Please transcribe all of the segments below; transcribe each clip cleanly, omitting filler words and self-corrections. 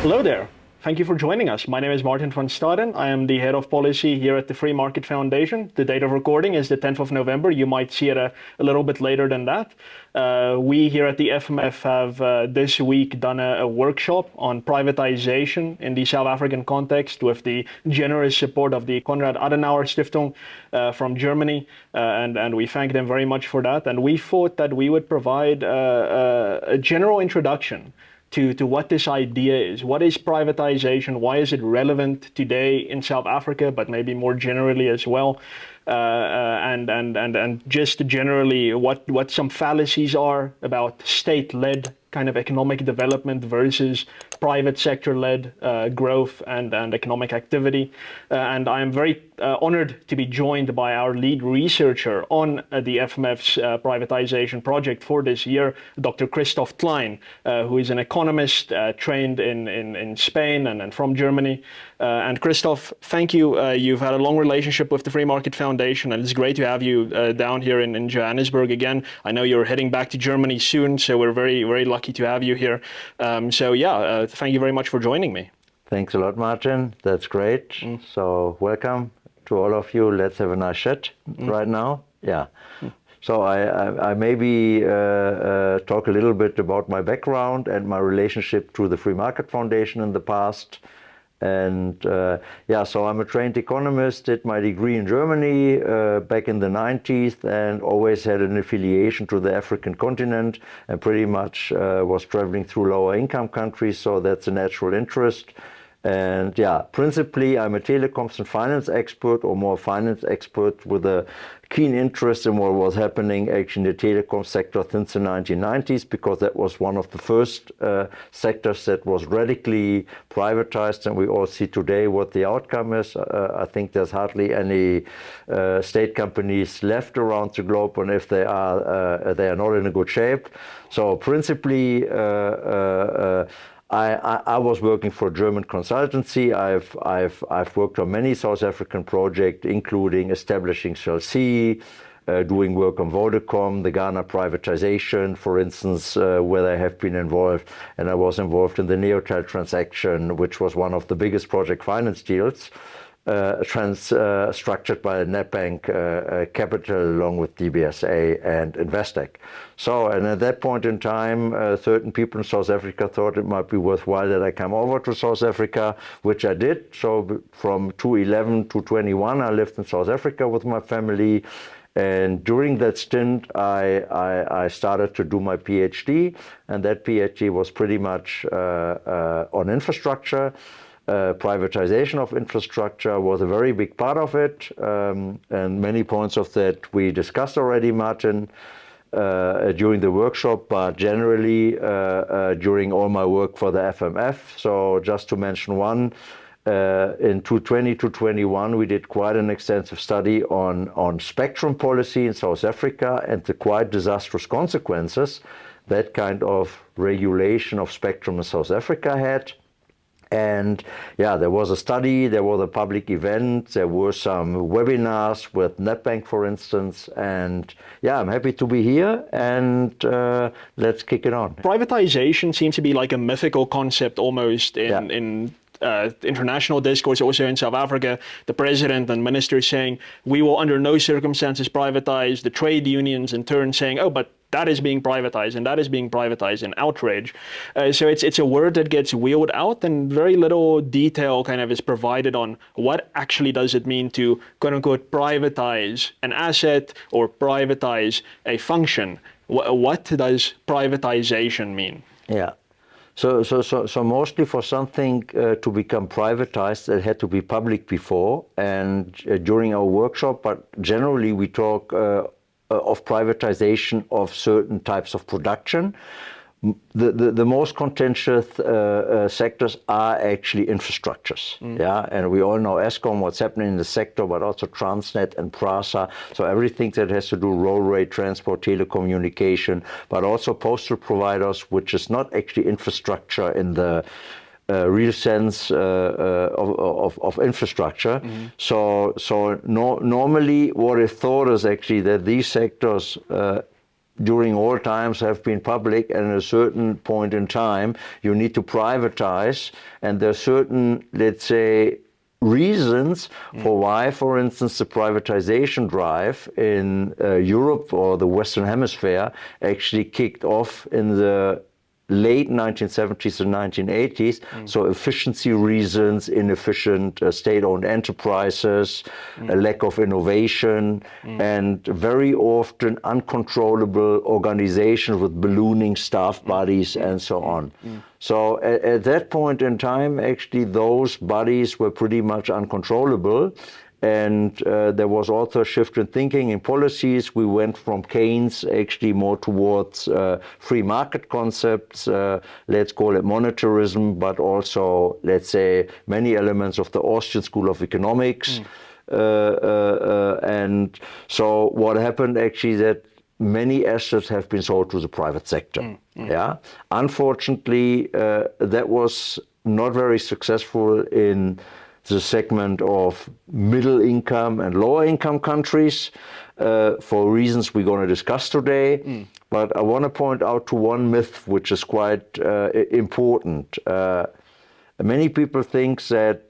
Hello there. Thank you for joining us. My name is Martin van Staden. I am the head of policy here at the Free Market Foundation. The date of recording is the 10th of November. You might see it a little bit later than that. We here at the FMF have this week done a workshop on privatization in the South African context with the generous support of the Konrad Adenauer Stiftung from Germany. And we thank them very much for that. And we thought that we would provide a general introduction to what this idea is. What is privatization? Why is it relevant today in South Africa, but maybe more generally as well? And just generally what some fallacies are about state-led kind of economic development versus private sector-led growth and economic activity. And I am very honored to be joined by our lead researcher on the FMF's privatization project for this year, Dr. Christoph Klein, who is an economist trained in Spain and from Germany. And Christoph, thank you. You've had a long relationship with the Free Market Foundation, and it's great to have you down here in Johannesburg again. I know you're heading back to Germany soon, so we're very, very lucky to have you here. Thank you very much for joining me. Thanks a lot, Martin. That's great. So welcome to all of you. Let's have a nice chat right now. Yeah. So I maybe talk a little bit about my background and my relationship to the Free Market Foundation in the past. And so I'm a trained economist, did my degree in Germany back in the 90s, and always had an affiliation to the African continent, and pretty much was traveling through lower income countries, so that's a natural interest. And principally I'm a telecoms and finance expert, or more finance expert, with a keen interest in what was happening actually in the telecom sector since the 1990s, because that was one of the first sectors that was radically privatized, and we all see today what the outcome is. I think there's hardly any state companies left around the globe, and if they are not in a good shape. So principally I was working for a German consultancy. I've worked on many South African projects, including establishing Cell C, doing work on Vodacom, the Ghana privatization, for instance, where I have been involved. And I was involved in the Neotel transaction, which was one of the biggest project finance deals, structured by Nedbank Capital along with DBSA and Investec. So, and at that point in time, certain people in South Africa thought it might be worthwhile that I come over to South Africa, which I did. So from 2011 to 21, I lived in South Africa with my family. And during that stint, I started to do my PhD, and that PhD was pretty much on infrastructure. Privatization of infrastructure was a very big part of it, and many points of that we discussed already, Martin, during the workshop, but generally during all my work for the FMF. So just to mention one, in 2020 to 21, we did quite an extensive study on spectrum policy in South Africa and the quite disastrous consequences that kind of regulation of spectrum in South Africa had. And there was a study, there was a public event, there were some webinars with Nedbank, for instance, and I'm happy to be here, and let's kick it on. Privatization seems to be like a mythical concept almost in international discourse, also in South Africa. The president and ministers saying, we will under no circumstances privatize. The trade unions in turn saying, oh, but that is being privatized and that is being privatized, in outrage. So it's a word that gets wheeled out, and very little detail kind of is provided on what actually does it mean to, quote unquote, privatize an asset or privatize a function. What does privatization mean? Yeah. So mostly for something to become privatized, it had to be public before, and during our workshop, but generally we talk of privatization of certain types of production. The most contentious sectors are actually infrastructures, and we all know Eskom, what's happening in the sector, but also Transnet and PRASA, so everything that has to do railway transport, telecommunication, but also postal providers, which is not actually infrastructure in the real sense of infrastructure. Normally what is thought is actually that these sectors during all times have been public, and at a certain point in time you need to privatize, and there are certain, let's say, reasons for why, for instance, the privatization drive in Europe or the Western Hemisphere actually kicked off in the late 1970s and 1980s. So efficiency reasons, inefficient state-owned enterprises, a lack of innovation, and very often uncontrollable organizations with ballooning staff bodies and so on. So at that point in time, actually, those bodies were pretty much uncontrollable. And there was also a shift in thinking, in policies. We went from Keynes actually more towards free market concepts, let's call it monetarism, but also, let's say, many elements of the Austrian School of Economics. And so what happened actually that many assets have been sold to the private sector. Yeah, unfortunately, that was not very successful in the segment of middle income and lower income countries for reasons we're going to discuss today. But I want to point out to one myth which is quite important. Many people think that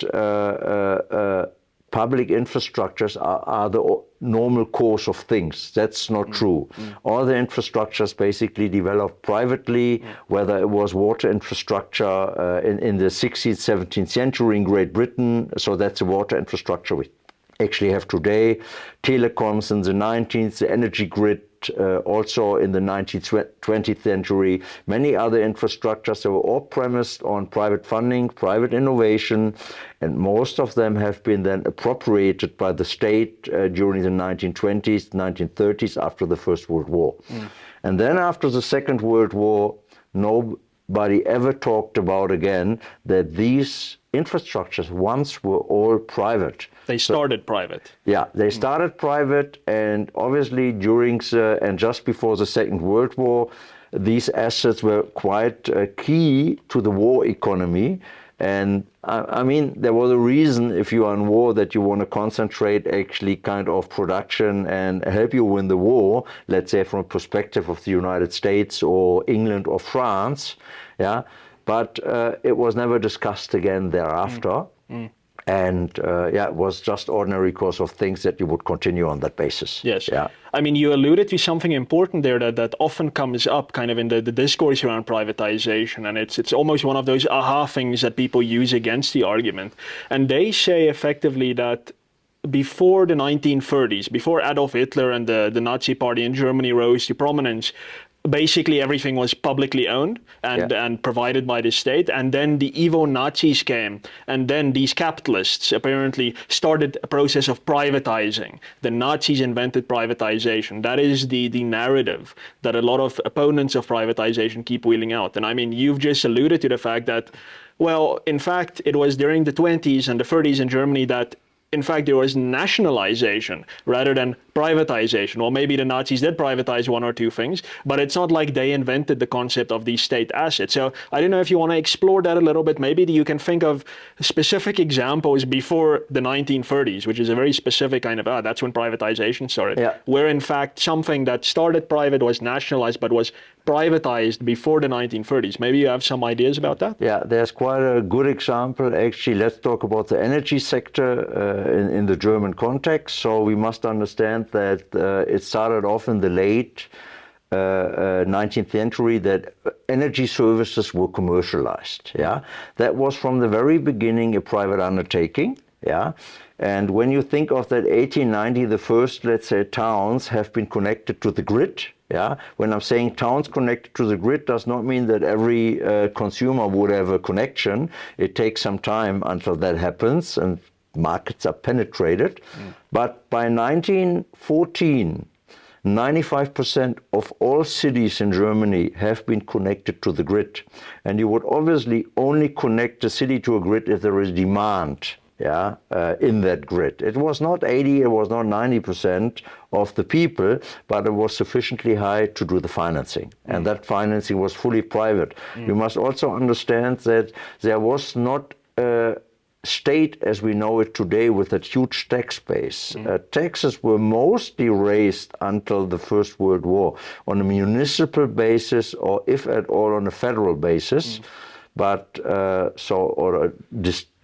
public infrastructures are the normal course of things. That's not true. All the infrastructures basically developed privately, whether it was water infrastructure in the 16th, 17th century in Great Britain, so that's the water infrastructure we actually have today, telecoms in the 19th, the energy grid also in the 19th, 20th century, many other infrastructures that were all premised on private funding, private innovation, and most of them have been then appropriated by the state during the 1920s, 1930s, after the First World War. And then after the Second World War, nobody ever talked about again that these infrastructures once were all private. They started private. Yeah, they started private, and obviously during and just before the Second World War, these assets were quite key to the war economy. And I mean, there was a reason, if you are in war, that you want to concentrate actually kind of production and help you win the war, let's say from a perspective of the United States or England or France. Yeah, but it was never discussed again thereafter. And yeah, it was just ordinary course of things that you would continue on that basis. Yes. Yeah. I mean, you alluded to something important there that often comes up kind of in the discourse around privatization. And it's almost one of those aha things that people use against the argument. And they say effectively that before the 1930s, before Adolf Hitler and the Nazi Party in Germany rose to prominence, basically everything was publicly owned and provided by the state. And then the evil Nazis came, and then these capitalists apparently started a process of privatizing. The Nazis invented privatization. That is the narrative that a lot of opponents of privatization keep wheeling out. And I mean, you've just alluded to the fact that, well, in fact, it was during the 20s and the 30s in Germany that in fact, there was nationalization rather than privatization. Well, maybe the Nazis did privatize one or two things, but it's not like they invented the concept of these state assets. So I don't know if you want to explore that a little bit. Maybe you can think of specific examples before the 1930s, which is a very specific kind of, that's when privatization started, where in fact something that started private was nationalized, but was privatized before the 1930s. Maybe you have some ideas about that? Yeah, there's quite a good example. Actually, let's talk about the energy sector in the German context. So we must understand that it started off in the late 19th century that energy services were commercialized. Yeah, that was from the very beginning a private undertaking. Yeah. And when you think of that 1890, the first, let's say, towns have been connected to the grid. Yeah. When I'm saying towns connected to the grid does not mean that every consumer would have a connection. It takes some time until that happens and markets are penetrated. But by 1914, 95% of all cities in Germany have been connected to the grid. And you would obviously only connect a city to a grid if there is demand. Yeah, in that grid. It was not 80, it was not 90% of the people, but it was sufficiently high to do the financing. And that financing was fully private. You must also understand that there was not state as we know it today with a huge tax base. Taxes were mostly raised until the First World War on a municipal basis, or if at all on a federal basis, but or a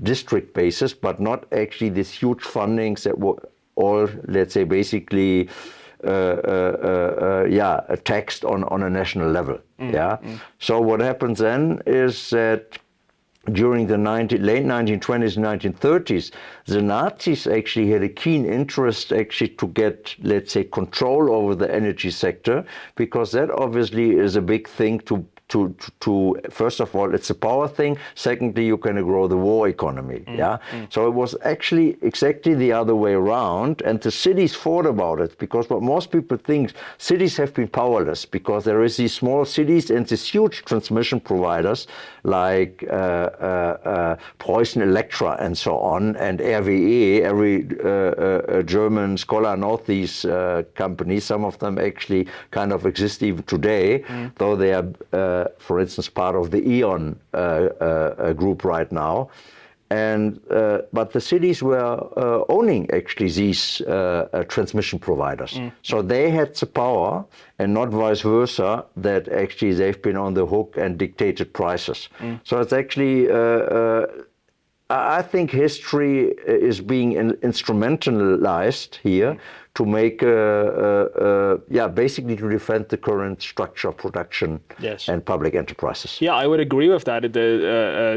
district basis, but not actually these huge fundings that were all, let's say, basically taxed on a national level. So what happens then is that during the late 1920s and 1930s, the Nazis actually had a keen interest actually to get, let's say, control over the energy sector, because that obviously is a big thing to first of all, it's a power thing. Secondly, you can grow the war economy. So it was actually exactly the other way around, and the cities fought about it, because what most people think, cities have been powerless because there is these small cities and these huge transmission providers like Preußen Elektra and so on, and RWE. Every German scholar knows these companies. Some of them actually kind of exist even today, though they are for instance, part of the E.ON group right now. And but the cities were owning actually these transmission providers. So they had the power, and not vice versa, that actually they've been on the hook and dictated prices. So it's actually, I think history is being instrumentalized here to make, basically to defend the current structure of production and public enterprises. Yeah, I would agree with that.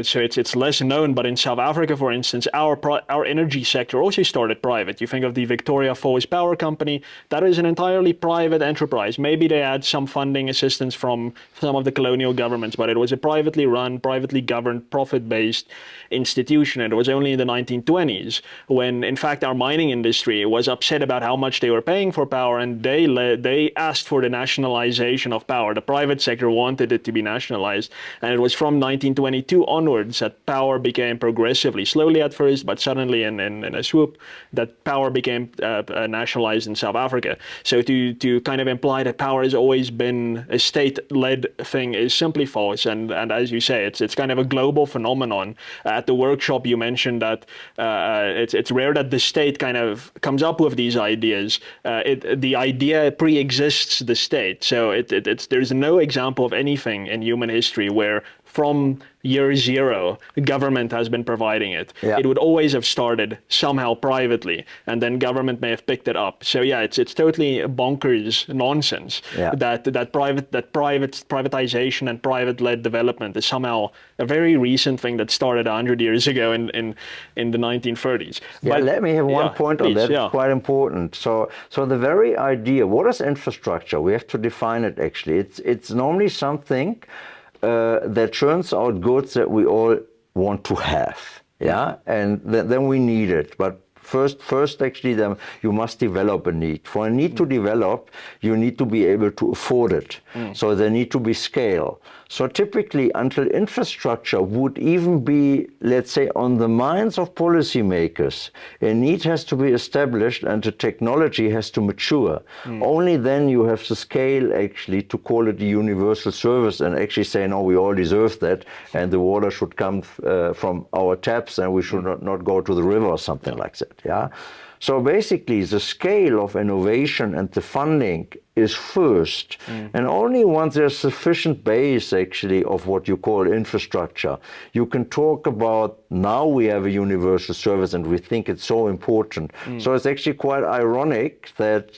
So it's less known, but in South Africa, for instance, our energy sector also started private. You think of the Victoria Falls Power Company, that is an entirely private enterprise. Maybe they had some funding assistance from some of the colonial governments, but it was a privately run, privately governed, profit-based institution. And it was only in the 1920s when, in fact, our mining industry was upset about how much they were paying for power, and they asked for the nationalization of power. The private sector wanted it to be nationalized, and it was from 1922 onwards that power became progressively, slowly at first, but suddenly in a swoop, that power became nationalized in South Africa. So to kind of imply that power has always been a state-led thing is simply false. And as you say, it's kind of a global phenomenon. At the workshop, you mentioned that it's rare that the state kind of comes up with these ideas. The idea pre-exists the state. So there's no example of anything in human history where from year zero, the government has been providing it. It would always have started somehow privately, and then government may have picked it up. So yeah, it's totally bonkers nonsense that privatization and private-led development is somehow a very recent thing that started 100 years ago in the 1930s. But let me have one point on that. It's quite important. So the very idea, what is infrastructure? We have to define it actually. It's normally something that churns out goods that we all want to have, and then we need it. But first actually, then you must develop a need. For a need to develop, you need to be able to afford it. So there need to be scale. So typically, until infrastructure would even be, let's say, on the minds of policymakers, a need has to be established and the technology has to mature. Only then you have the scale actually to call it a universal service and actually say, no, we all deserve that, and the water should come from our taps and we should not go to the river or something like that. So basically, the scale of innovation and the funding is first, and only once there's sufficient base actually of what you call infrastructure, you can talk about now we have a universal service and we think it's so important. So it's actually quite ironic that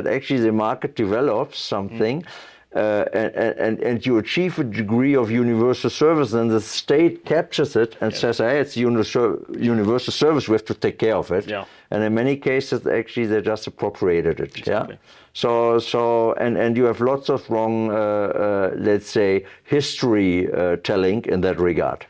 actually the market develops something and you achieve a degree of universal service, then the state captures it and says, hey, it's universal service, we have to take care of it. And in many cases, actually, they just appropriated it. Exactly. And you have lots of wrong, let's say, history telling in that regard.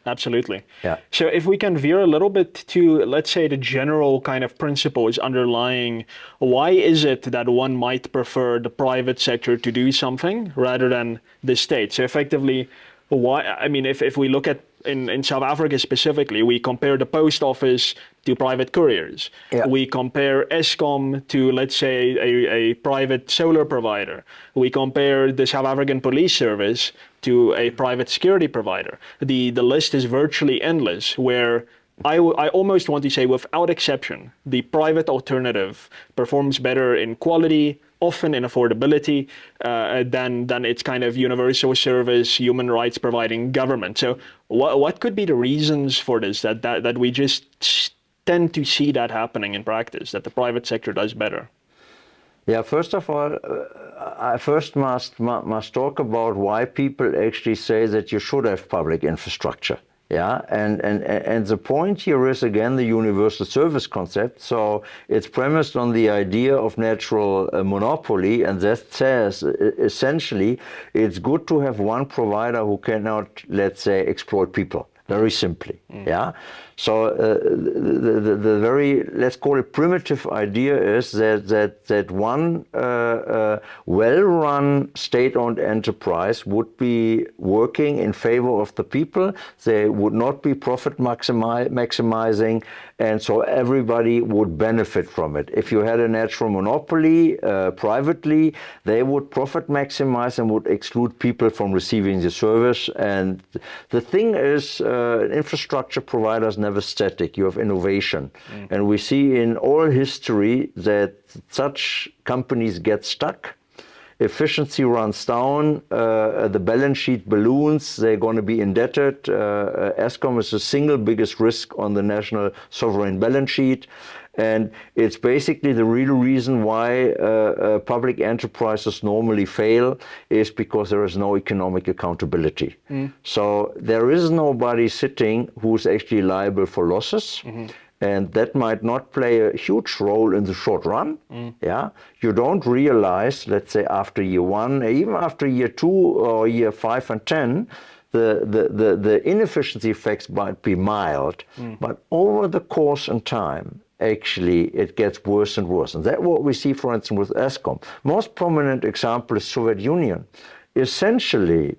Absolutely. So if we can veer a little bit to, let's say, the general kind of principles underlying why is it that one might prefer the private sector to do something rather than the state? So effectively, why? I mean, if we look at in South Africa specifically, we compare the post office to private couriers. We compare Eskom to, let's say, a private solar provider. We compare the South African Police Service to a private security provider. The list is virtually endless, where I almost want to say, without exception, the private alternative performs better in quality, often in affordability, than its kind of universal service, human rights providing government. So what could be the reasons for this, that we just tend to see that happening in practice, that the private sector does better? Yeah, first of all, I first must talk about why people actually say that you should have public infrastructure. Yeah, and the point here is, again, the universal service concept. So it's premised on the idea of natural monopoly, and that says essentially it's good to have one provider who cannot, let's say, exploit people. Very simply, yeah. So the very, let's call it, primitive idea is that one well-run state-owned enterprise would be working in favor of the people. They would not be profit maximizing, and so everybody would benefit from it. If you had a natural monopoly privately, they would profit maximize and would exclude people from receiving the service. And the thing is, infrastructure providers never static. You have innovation. And we see in all history that such companies get stuck. Efficiency runs down, the balance sheet balloons, they're going to be indebted. Eskom is the single biggest risk on the national sovereign balance sheet. And it's basically the real reason why public enterprises normally fail is because there is no economic accountability. So there is nobody sitting who's actually liable for losses. And that might not play a huge role in the short run. Yeah, you don't realize, let's say, after year 1, even after year 2 or year 5 and 10, the inefficiency effects might be mild, but over the course and time, actually, it gets worse and worse. And that's what we see, for instance, with Eskom. Most prominent example is Soviet Union. Essentially,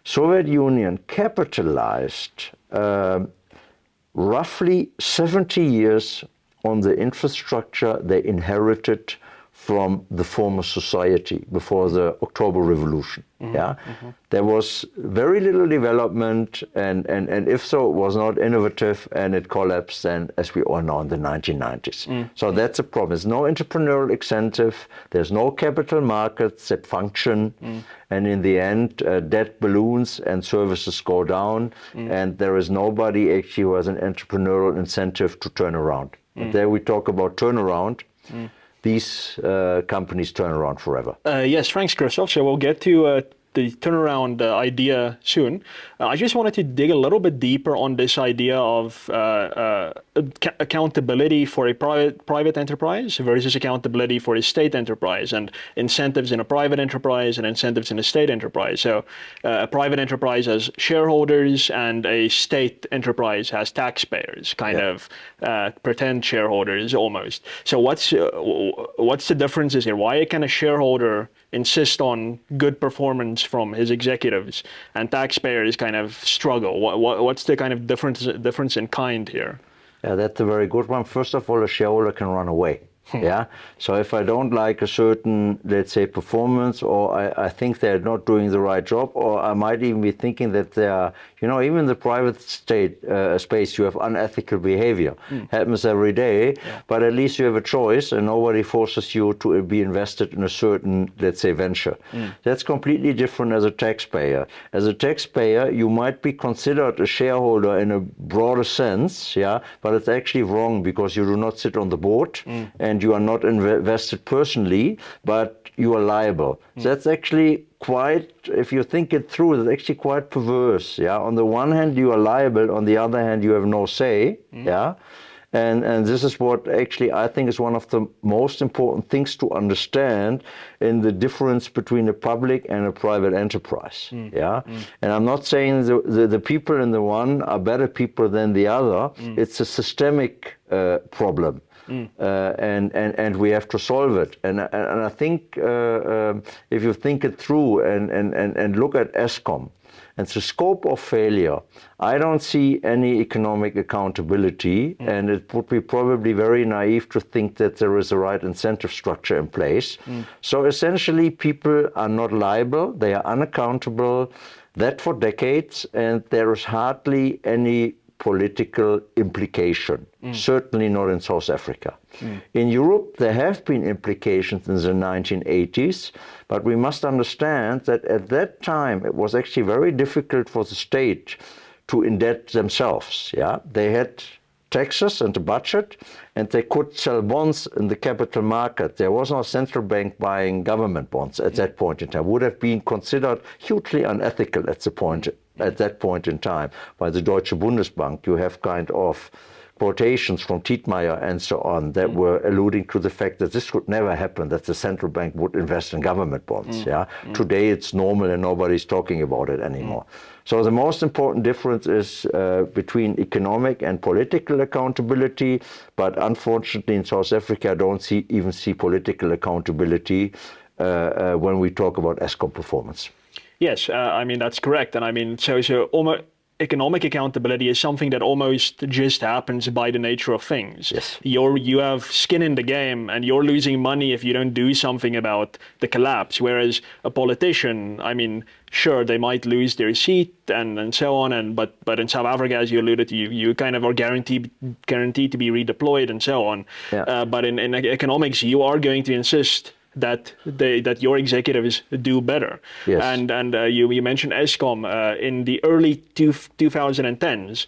Soviet Union capitalized roughly 70 years on the infrastructure they inherited from the former society before the October Revolution. There was very little development, and if so, it was not innovative, and it collapsed, and as we all know, in the 1990s. So that's a problem. There's no entrepreneurial incentive, there's no capital markets that function, and in the end, debt balloons and services go down, and there is nobody actually who has an entrepreneurial incentive to turn around. And there we talk about turnaround. These companies turn around forever. Yes, thanks, Christoph. So we'll get to the turnaround idea soon. I just wanted to dig a little bit deeper on this idea of accountability for a private enterprise versus accountability for a state enterprise, and incentives in a private enterprise and incentives in a state enterprise. So a private enterprise has shareholders and a state enterprise has taxpayers, kind of pretend shareholders almost. So what's the differences here? Why can a shareholder insist on good performance from his executives and taxpayers kind of struggle? What's the kind of difference in kind here? Yeah, that's a very good one. First of all, a shareholder can run away. Yeah. So if I don't like a certain, let's say, performance, or I think they're not doing the right job, or I might even be thinking that they are, even in the private space, you have unethical behavior. Happens every day, but at least you have a choice and nobody forces you to be invested in a certain, let's say, venture. That's completely different as a taxpayer. As a taxpayer, you might be considered a shareholder in a broader sense, but it's actually wrong because you do not sit on the board and you are not invested personally, but you are liable. That's actually quite, if you think it through, it's actually quite perverse. On the one hand, you are liable. On the other hand, you have no say. And this is what actually I think is one of the most important things to understand in the difference between a public and a private enterprise. And I'm not saying the people in the one are better people than the other. It's a systemic problem. And we have to solve it. And I think if you think it through and look at Eskom and the scope of failure, I don't see any economic accountability, and it would be probably very naive to think that there is a right incentive structure in place. So essentially, people are not liable, they are unaccountable, that for decades, and there is hardly any political implication, certainly not in South Africa. In Europe, there have been implications in the 1980s, but we must understand that at that time, it was actually very difficult for the state to indebt themselves. Yeah, they had taxes and a budget, and they could sell bonds in the capital market. There was no central bank buying government bonds at that point in time. Would have been considered hugely unethical at that point in time by the Deutsche Bundesbank. You have kind of quotations from Tietmeyer and so on that were alluding to the fact that this would never happen, that the central bank would invest in government bonds. Today it's normal and nobody's talking about it anymore. So the most important difference is between economic and political accountability, but unfortunately in South Africa I don't even see political accountability when we talk about Eskom performance. Yes, I mean, that's correct. And I mean, so almost economic accountability is something that almost just happens by the nature of things. Yes. You have skin in the game and you're losing money if you don't do something about the collapse. Whereas a politician, I mean, sure, they might lose their seat and so on, but in South Africa, as you alluded to, you kind of are guaranteed to be redeployed and so on. Yeah. But in economics, you are going to insist that your executives do better. Yes. And you mentioned Eskom in the early 2010s.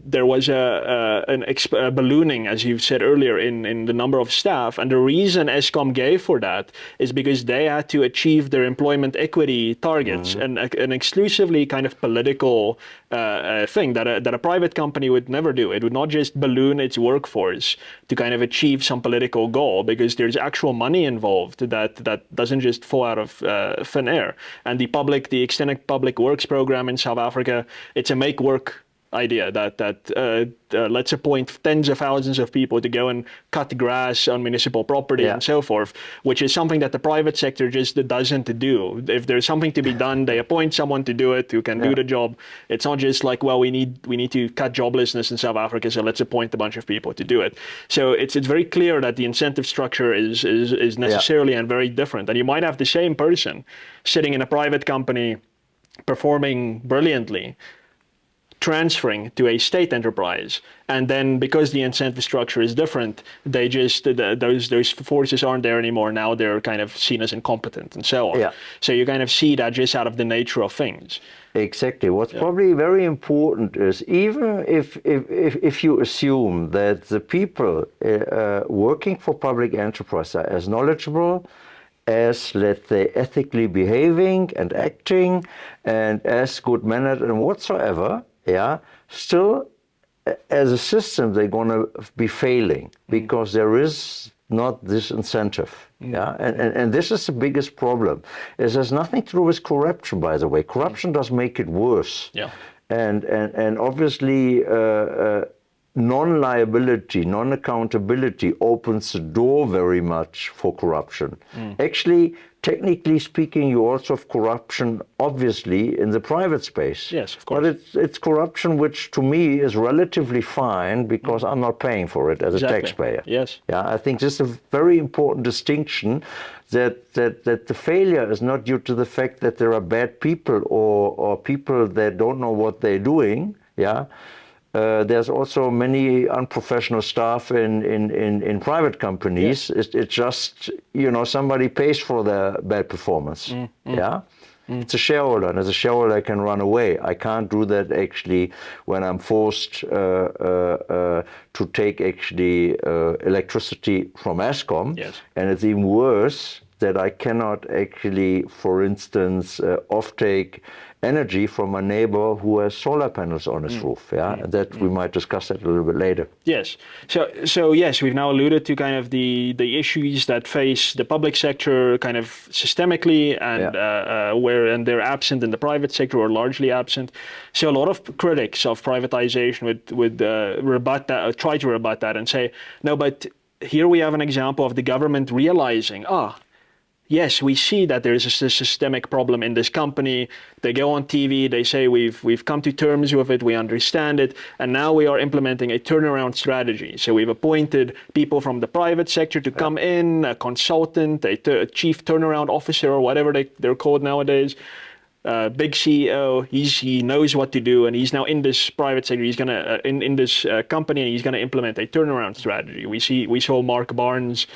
There was a ballooning, as you've said earlier, in the number of staff. And the reason Eskom gave for that is because they had to achieve their employment equity targets, and an exclusively kind of political thing that a private company would never do. It would not just balloon its workforce to kind of achieve some political goal, because there's actual money involved that doesn't just fall out of thin air. And the extended public works program in South Africa, it's a make work idea that let's appoint tens of thousands of people to go and cut grass on municipal property and so forth, which is something that the private sector just doesn't do. If there's something to be done, they appoint someone to do it who can do the job. It's not just like, well, we need to cut joblessness in South Africa, so let's appoint a bunch of people to do it. So it's very clear that the incentive structure is necessarily and very different. And you might have the same person sitting in a private company performing brilliantly, transferring to a state enterprise, and then because the incentive structure is different, they just those forces aren't there anymore. Now they're kind of seen as incompetent and so on. Yeah. So you kind of see that just out of the nature of things. Exactly. What's probably very important is, even if you assume that the people working for public enterprise are as knowledgeable, as, let's say, ethically behaving and acting, and as good mannered and whatsoever, still as a system they're going to be failing, because there is not this incentive. And this is the biggest problem. It has nothing to do with corruption, by the way. Corruption does make it worse. And obviously non-liability, non-accountability opens the door very much for corruption. Actually, technically speaking, you also have corruption, obviously, in the private space. Yes, of course. But it's corruption which, to me, is relatively fine, because I'm not paying for it as a taxpayer. Yes. I think this is a very important distinction, that the failure is not due to the fact that there are bad people or people that don't know what they're doing. There's also many unprofessional staff in private companies. It's just, somebody pays for their bad performance. It's a shareholder, and as a shareholder I can run away. I can't do that actually when I'm forced to take actually electricity from Eskom. And it's even worse that I cannot actually, for instance, offtake energy from a neighbor who has solar panels on his roof. And that we might discuss that a little bit later. Yes. So yes, we've now alluded to kind of the issues that face the public sector kind of systemically, and and they're absent in the private sector, or largely absent. So a lot of critics of privatization would rebut that, try to rebut that, and say, no, but here we have an example of the government realizing, yes, we see that there is a systemic problem in this company. They go on TV, they say we've come to terms with it, we understand it, and now we are implementing a turnaround strategy. So we've appointed people from the private sector to come in, a consultant, a chief turnaround officer, or whatever they're called nowadays. big CEO. He knows what to do, and he's now in this private sector. He's gonna in this company, and he's gonna implement a turnaround strategy. We saw Mark Barnes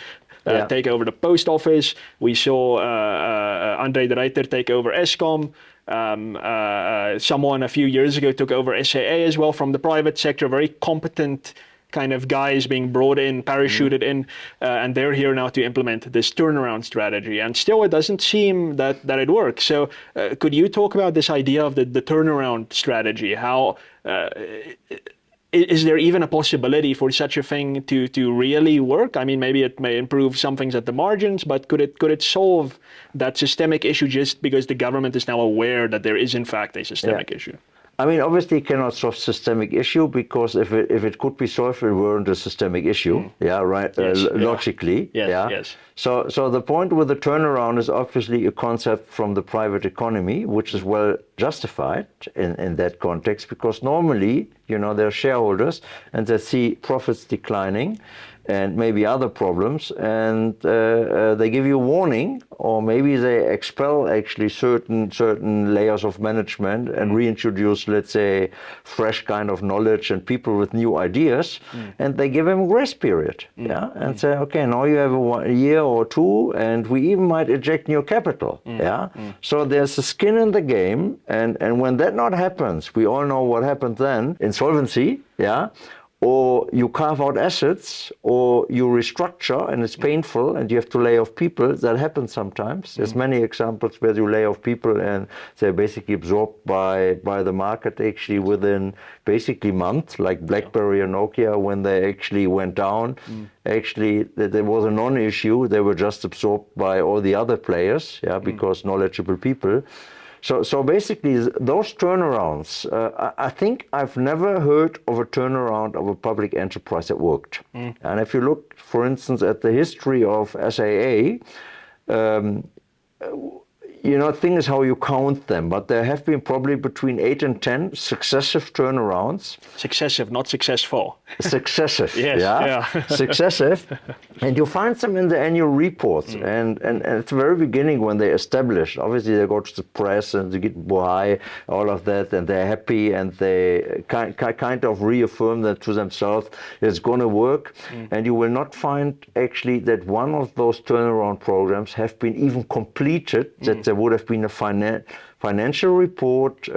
take over the post office. We saw Andre de Ruyter take over Eskom. Someone a few years ago took over SAA as well from the private sector. Very competent kind of guys being brought in, parachuted in, and they're here now to implement this turnaround strategy. And still, it doesn't seem that it works. So, could you talk about this idea of the turnaround strategy? How is there even a possibility for such a thing to really work? I mean, maybe it may improve some things at the margins, but could it solve that systemic issue just because the government is now aware that there is in fact a systemic issue? I mean, obviously, it cannot solve systemic issue because if it could be solved, it weren't a systemic issue. Yeah, right. Yes, logically. Yes, yeah. Yes. So the point with the turnaround is obviously a concept from the private economy, which is well justified in that context, because normally, they're shareholders and they see profits declining and maybe other problems, and they give you warning, or maybe they expel actually certain layers of management and reintroduce, let's say, fresh kind of knowledge and people with new ideas, and they give them a grace period, and say, okay, now you have a year or two, and we even might eject new capital, So there's a skin in the game, and when that not happens, we all know what happens then, insolvency, or you carve out assets, or you restructure, and it's painful, and you have to lay off people. That happens sometimes. There's many examples where you lay off people, and they're basically absorbed by the market actually within basically months, like BlackBerry and Nokia, when they actually went down. Actually, there was a non-issue. They were just absorbed by all the other players, because knowledgeable people. So basically, those turnarounds, I think I've never heard of a turnaround of a public enterprise that worked. And if you look, for instance, at the history of SAA, thing is how you count them, but there have been probably between 8 and 10 successive turnarounds. Successive, not successful. Successive, Successive. And you find them in the annual reports. And at the very beginning, when they established, obviously they go to the press and they get buy, all of that, and they're happy, and they kind of reaffirm that to themselves, it's going to work. And you will not find actually that one of those turnaround programs have been even completed, that there would have been a financial report,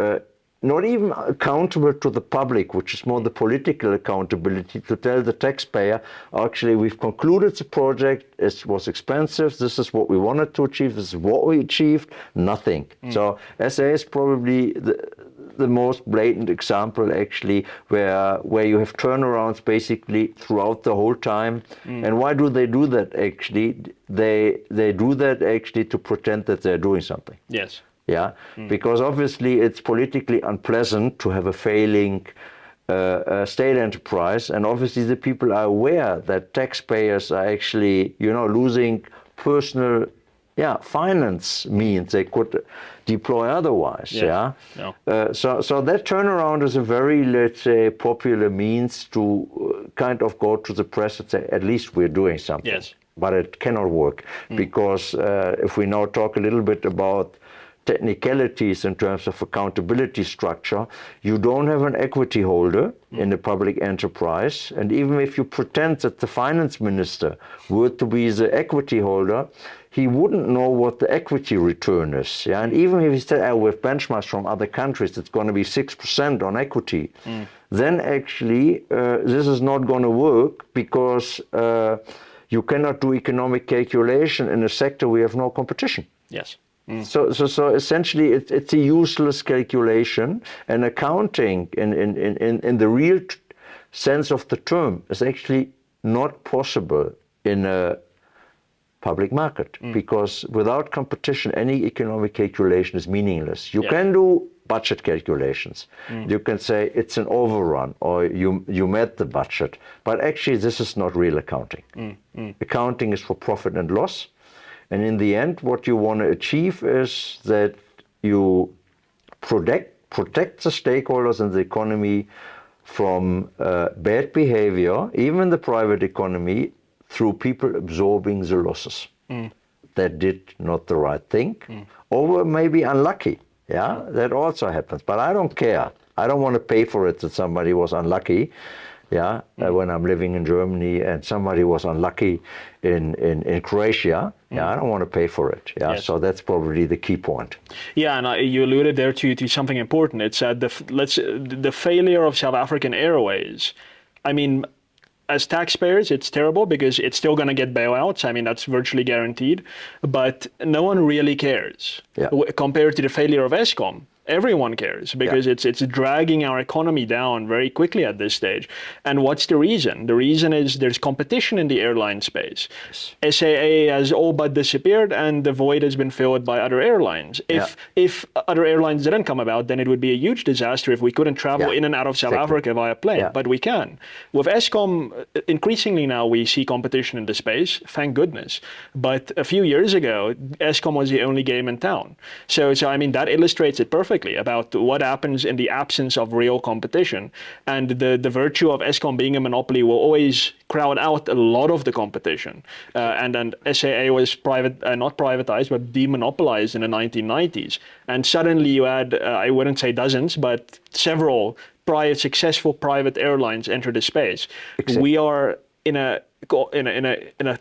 not even accountable to the public, which is more the political accountability, to tell the taxpayer, actually, we've concluded the project, it was expensive, this is what we wanted to achieve, this is what we achieved, nothing. So SA is probably the most blatant example actually where you have turnarounds basically throughout the whole time. And why do they do that actually? They do that actually to pretend that they're doing something. Yes. Because obviously it's politically unpleasant to have a failing state enterprise, and obviously the people are aware that taxpayers are actually losing personal finance means they could deploy otherwise. So that turnaround is a very, let's say, popular means to kind of go to the press and say, at least we're doing something. Yes. But it cannot work because if we now talk a little bit about technicalities in terms of accountability structure, you don't have an equity holder in the public enterprise. And even if you pretend that the finance minister were to be the equity holder, he wouldn't know what the equity return is. And even if he said, with benchmarks from other countries, it's going to be 6% on equity, then actually this is not going to work because you cannot do economic calculation in a sector where you have no competition. Yes. So essentially, it's a useless calculation, and accounting in the real sense of the term is actually not possible in a public market, because without competition, any economic calculation is meaningless. You can do budget calculations. You can say it's an overrun, or you met the budget, but actually this is not real accounting. Accounting is for profit and loss. And in the end, what you want to achieve is that you protect the stakeholders in the economy from bad behavior, even in the private economy, through people absorbing the losses that did not the right thing, or were maybe unlucky. Yeah, that also happens. But I don't care. I don't want to pay for it that somebody was unlucky. Yeah, when I'm living in Germany and somebody was unlucky in Croatia, yeah, I don't want to pay for it. Yeah, Yes. so that's probably the key point. Yeah, and you alluded there to something important. It's the failure of South African Airways. I mean, as taxpayers, it's terrible because it's still going to get bailouts. I mean, that's virtually guaranteed. But no one really cares. Yeah. Compared to the failure of Eskom. Everyone cares because it's dragging our economy down very quickly at this stage. And what's the reason? The reason is there's competition in the airline space. Yes. SAA has all but disappeared and the void has been filled by other airlines. If other airlines didn't come about, then it would be a huge disaster if we couldn't travel in and out of South Africa via plane. But we can. With Eskom, increasingly now we see competition in the space, thank goodness. But a few years ago, Eskom was the only game in town. So I mean, that illustrates it perfectly about what happens in the absence of real competition. And the virtue of Eskom being a monopoly will always crowd out a lot of the competition. And then SAA was not privatized, but demonopolized in the 1990s. And suddenly you had, I wouldn't say dozens, but several successful private airlines enter the space. Exactly. We are in a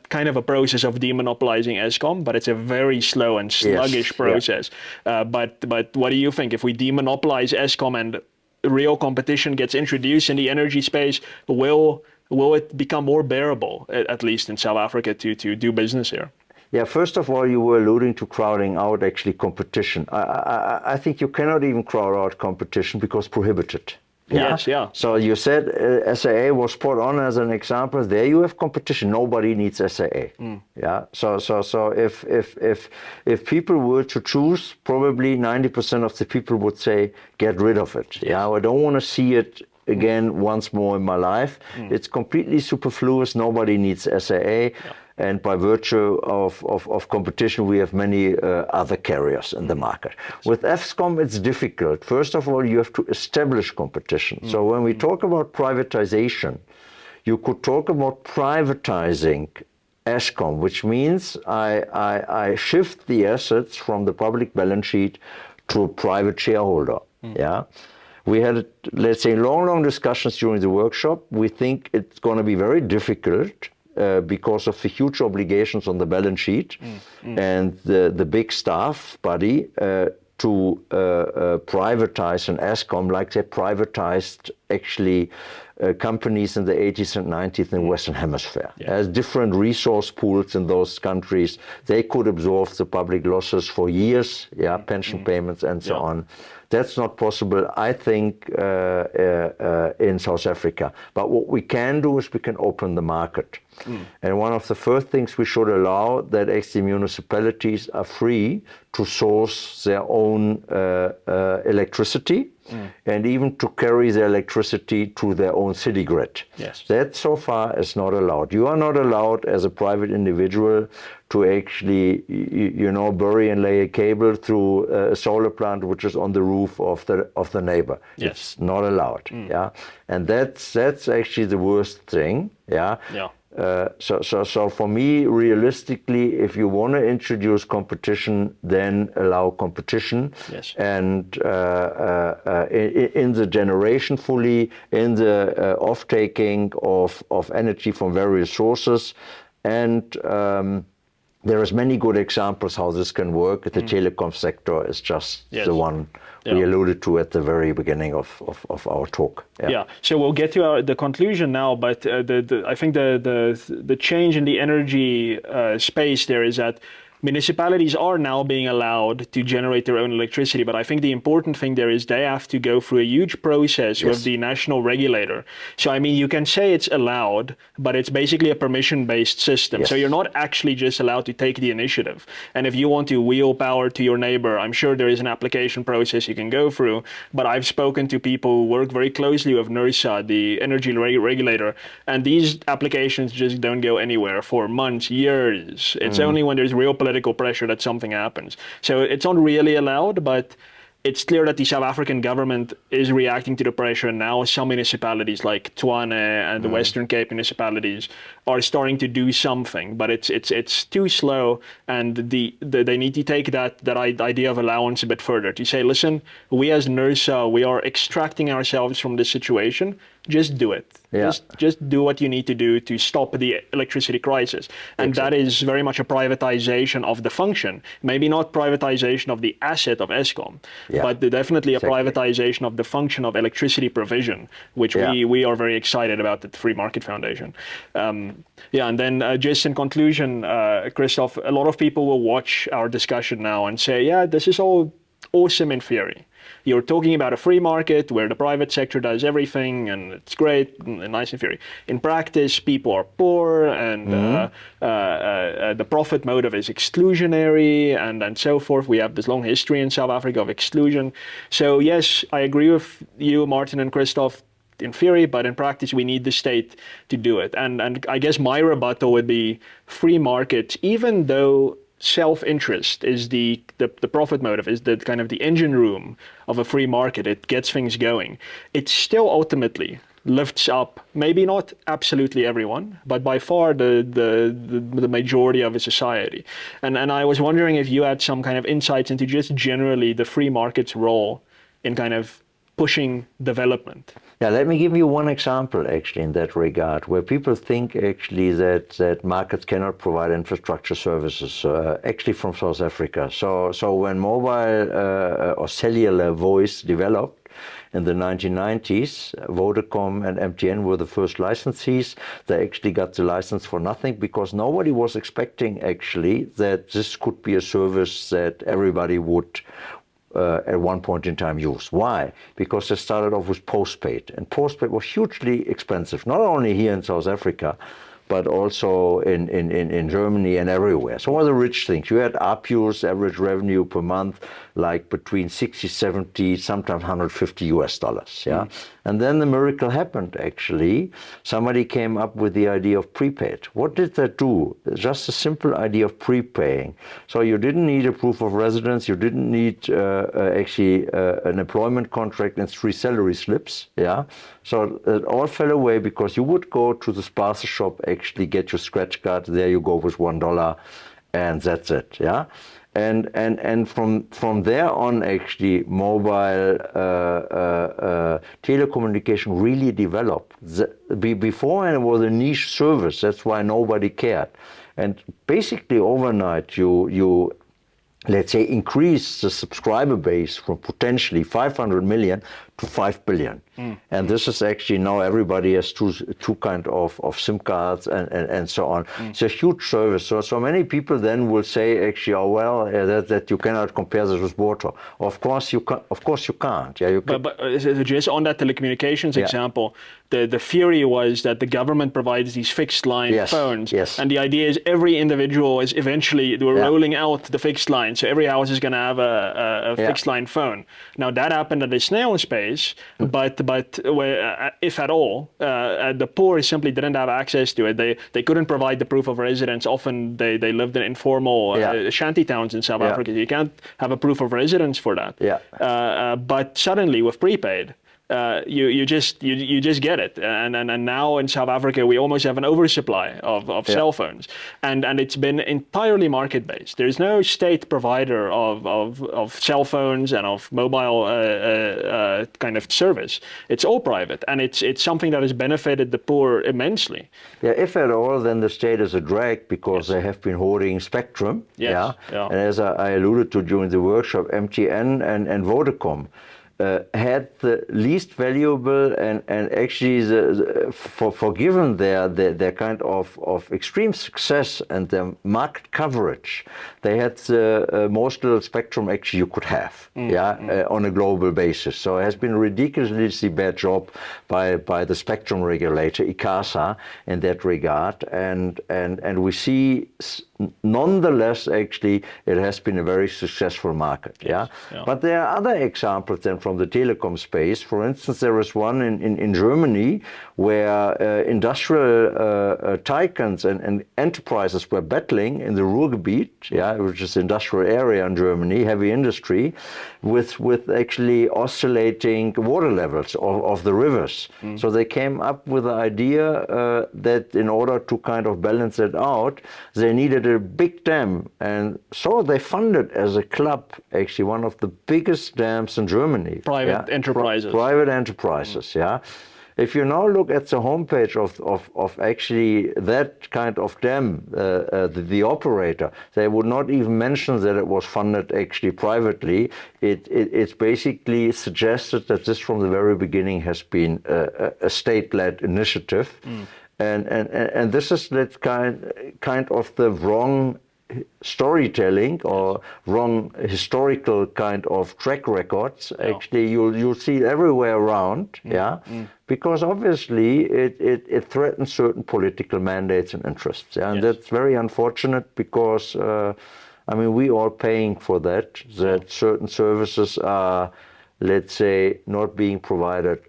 kind of a process of demonopolizing Eskom, but it's a very slow and sluggish process. But what do you think? If we demonopolize Eskom and real competition gets introduced in the energy space, will it become more bearable, at least in South Africa, to do business here? Yeah, first of all, you were alluding to crowding out actually competition. I think you cannot even crowd out competition because prohibited. Yeah? Yes, yeah. So you said SAA was spot on as an example. There you have competition. Nobody needs SAA. Yeah. So if people were to choose, probably 90% of the people would say, get rid of it. Yes. Yeah. I don't want to see it again once more in my life. It's completely superfluous. Nobody needs SAA. Yeah. And by virtue of competition, we have many other carriers in the market. With Eskom, it's difficult. First of all, you have to establish competition. So when we talk about privatization, you could talk about privatizing Eskom, which means I shift the assets from the public balance sheet to a private shareholder. Yeah. We had, let's say, long discussions during the workshop. We think it's going to be very difficult because of the huge obligations on the balance sheet and the big staff body to privatize an Eskom like they privatized actually companies in the 80s and 90s in the Western Hemisphere. As different resource pools in those countries, they could absorb the public losses for years, pension payments and so on. That's not possible, I think, in South Africa. But what we can do is we can open the market. And one of the first things we should allow that actually municipalities are free to source their own electricity and even to carry their electricity to their own city grid. Yes. That so far is not allowed. You are not allowed as a private individual to actually, bury and lay a cable through a solar plant which is on the roof of the neighbor. Yes. It's not allowed. Yeah, and that's actually the worst thing. Yeah. Yeah. So for me, realistically, if you want to introduce competition, then allow competition. Yes. And in the generation fully, in the off-taking of energy from various sources, and there is many good examples how this can work. The telecom sector is just the one we alluded to at the very beginning of our talk. Yeah. So we'll get to the conclusion now, but I think the change in the energy space there is that municipalities are now being allowed to generate their own electricity, but I think the important thing there is they have to go through a huge process with the national regulator. So, I mean, you can say it's allowed, but it's basically a permission-based system. So you're not actually just allowed to take the initiative. And if you want to wheel power to your neighbor, I'm sure there is an application process you can go through, but I've spoken to people who work very closely with NERSA, the energy regulator, and these applications just don't go anywhere for months, years. It's only when there's real political pressure that something happens. So it's not really allowed, but it's clear that the South African government is reacting to the pressure, and now some municipalities like Tshwane and the Western Cape municipalities are starting to do something, but it's too slow, and they need to take that idea of allowance a bit further to say, listen, we as NERSA, we are extracting ourselves from this situation. Just do it. Yeah. Just do what you need to do to stop the electricity crisis. And that is very much a privatization of the function. Maybe not privatization of the asset of Eskom, but definitely a privatization of the function of electricity provision, which we are very excited about at the Free Market Foundation. And then just in conclusion, Christoph, a lot of people will watch our discussion now and say, yeah, this is all awesome in theory. You're talking about a free market where the private sector does everything, and it's great and nice in theory. In practice, people are poor, and the profit motive is exclusionary, and so forth. We have this long history in South Africa of exclusion. So yes, I agree with you, Martin and Christoph, in theory, but in practice, we need the state to do it. And I guess my rebuttal would be free markets, even though self-interest is the profit motive, is the kind of the engine room of a free market. It gets things going. It still ultimately lifts up, maybe not absolutely everyone, but by far the majority of a society. And I was wondering if you had some kind of insights into just generally the free market's role in kind of pushing development. Yeah, let me give you one example actually in that regard, where people think actually that markets cannot provide infrastructure services, actually from South Africa. So when mobile or cellular voice developed in the 1990s, Vodacom and MTN were the first licensees. They actually got the license for nothing because nobody was expecting actually that this could be a service that everybody would at one point in time use. Why? Because they started off with postpaid, and postpaid was hugely expensive, not only here in South Africa, but also in Germany and everywhere. So one of the rich things, you had ARPUs, average revenue per month, like between 60, 70, sometimes $150. Yeah. And then the miracle happened, actually. Somebody came up with the idea of prepaid. What did that do? Just a simple idea of prepaying. So you didn't need a proof of residence. You didn't need actually an employment contract and 3 salary slips. Yeah. So it all fell away because you would go to the spaza shop, actually get your scratch card. There you go with $1, and that's it. Yeah. And from there on, actually, mobile telecommunication really developed. Before, it was a niche service. That's why nobody cared. And basically, overnight, you let's say, increase the subscriber base from potentially 500 million to 5 billion. And this is actually now everybody has two kind of SIM cards and so on. It's a huge service. So many people then will say actually, oh well, that you cannot compare this with water. Of course you can't. Yeah, you can. But just on that telecommunications example, the theory was that the government provides these fixed line phones, and the idea is every individual is eventually rolling out the fixed line, so every house is going to have a fixed line phone. Now that happened at a snail's pace, but if at all, the poor simply didn't have access to it. They couldn't provide the proof of residence. Often they lived in informal shanty towns in South Africa. You can't have a proof of residence for that. But suddenly with prepaid, you just get it, and now in South Africa we almost have an oversupply of cell phones, and it's been entirely market based. There's no state provider of cell phones and of mobile kind of service. It's all private, and it's something that has benefited the poor immensely. Yeah, if at all, then the state is a drag because they have been hoarding spectrum. And as I alluded to during the workshop, MTN and Vodacom had the least valuable and actually for given their kind of extreme success and their market coverage, they had the most little spectrum actually you could have on a global basis. So it has been a ridiculously bad job by the spectrum regulator ICASA in that regard, and we see nonetheless actually it has been a very successful market. But there are other examples then from the telecom space. For instance, there is one in Germany where industrial tycoons and enterprises were battling in the Ruhrgebiet, which is industrial area in Germany, heavy industry, with actually oscillating water levels of the rivers. So they came up with the idea that in order to kind of balance it out, they needed a big dam. And so they funded as a club actually one of the biggest dams in Germany. Private enterprises. Private enterprises, If you now look at the homepage of actually that kind of dam, the operator, they would not even mention that it was funded actually privately. It's basically suggested that this from the very beginning has been a state-led initiative. And this is that kind of the wrong storytelling or wrong historical kind of track records. Actually, you'll see it everywhere around, because obviously it threatens certain political mandates and interests, and that's very unfortunate because I mean we are paying for that certain services are, let's say, not being provided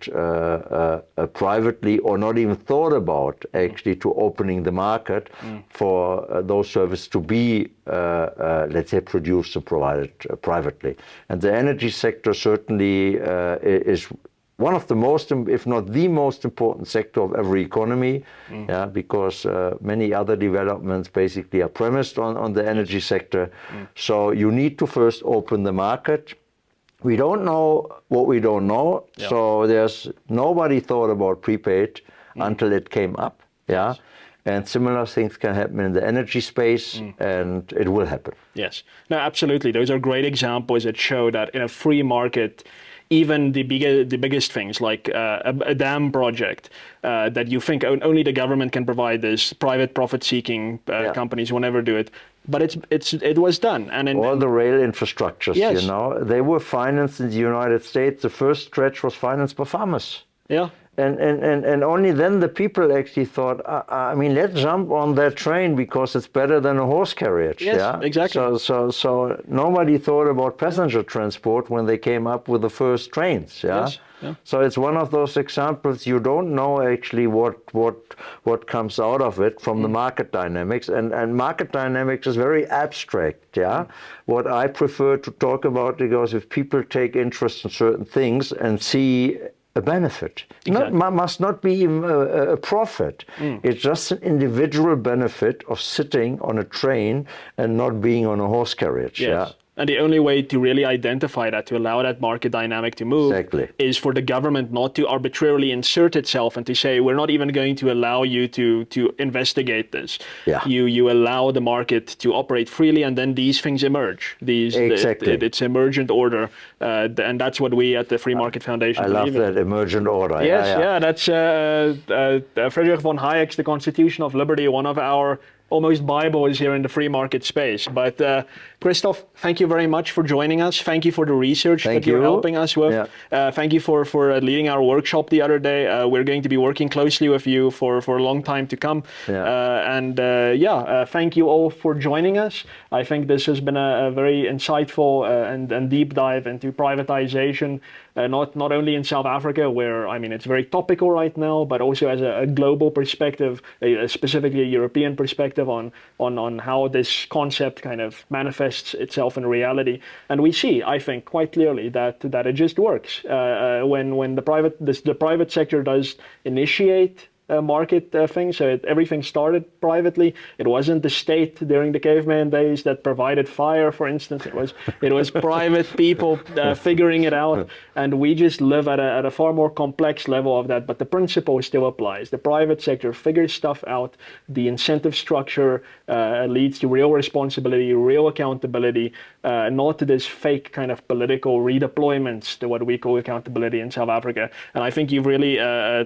privately or not even thought about actually to opening the market for those services to be, let's say, produced and provided privately. And the energy sector certainly is one of the most, if not the most important sector of every economy, because many other developments basically are premised on the energy sector. So you need to first open the market. We don't know what we don't know, so there's nobody thought about prepaid until it came up, and similar things can happen in the energy space, and it will happen. Yes, no, absolutely. Those are great examples that show that in a free market, even the biggest things like a dam project that you think only the government can provide this, private profit-seeking companies will never do it. But it was done. And all the rail infrastructures, you know, they were financed in the United States. The first stretch was financed by farmers. Yeah. And only then the people actually thought, I mean, let's jump on that train because it's better than a horse carriage. Yes, exactly. So nobody thought about passenger transport when they came up with the first trains. Yes. So it's one of those examples you don't know actually what comes out of it from the market dynamics, and market dynamics is very abstract. What I prefer to talk about, because if people take interest in certain things and see a benefit, must not be a profit. It's just an individual benefit of sitting on a train and not being on a horse carriage. And the only way to really identify that, to allow that market dynamic to move, is for the government not to arbitrarily insert itself and to say, we're not even going to allow you to investigate this. You allow the market to operate freely, and then these things emerge. It's emergent order, and that's what we at the Free Market Foundation believe in. I love that, emergent order. That's Friedrich von Hayek's The Constitution of Liberty, one of our almost Bible is here in the free market space. But Christoph, thank you very much for joining us. Thank you for the research that you're helping us with. Thank you for leading our workshop the other day. We're going to be working closely with you for a long time to come. Thank you all for joining us. I think this has been a very insightful and deep dive into privatization, not only in South Africa, where, I mean, it's very topical right now, but also as a global perspective, specifically a European perspective on how this concept kind of manifests itself in reality. And we see, I think, quite clearly that it just works. When the private sector does initiate market thing, so everything started privately. It wasn't the state during the caveman days that provided fire, for instance. It was private people figuring it out, and we just live at a far more complex level of that. But the principle still applies. The private sector figures stuff out. The incentive structure leads to real responsibility, real accountability, not this fake kind of political redeployments to what we call accountability in South Africa. And I think you've really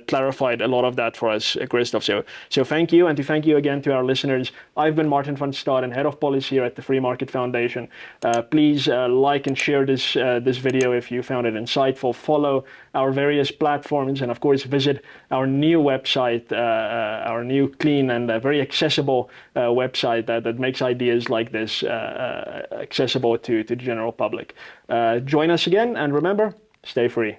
clarified a lot of that for us, Christoph. So thank you, and to thank you again to our listeners. I've been Martin van Staden, Head of Policy here at the Free Market Foundation. Please like and share this video if you found it insightful. Follow our various platforms, and of course visit our new website, our new clean and very accessible website that makes ideas like this accessible to the general public. Join us again, and remember, Stay free.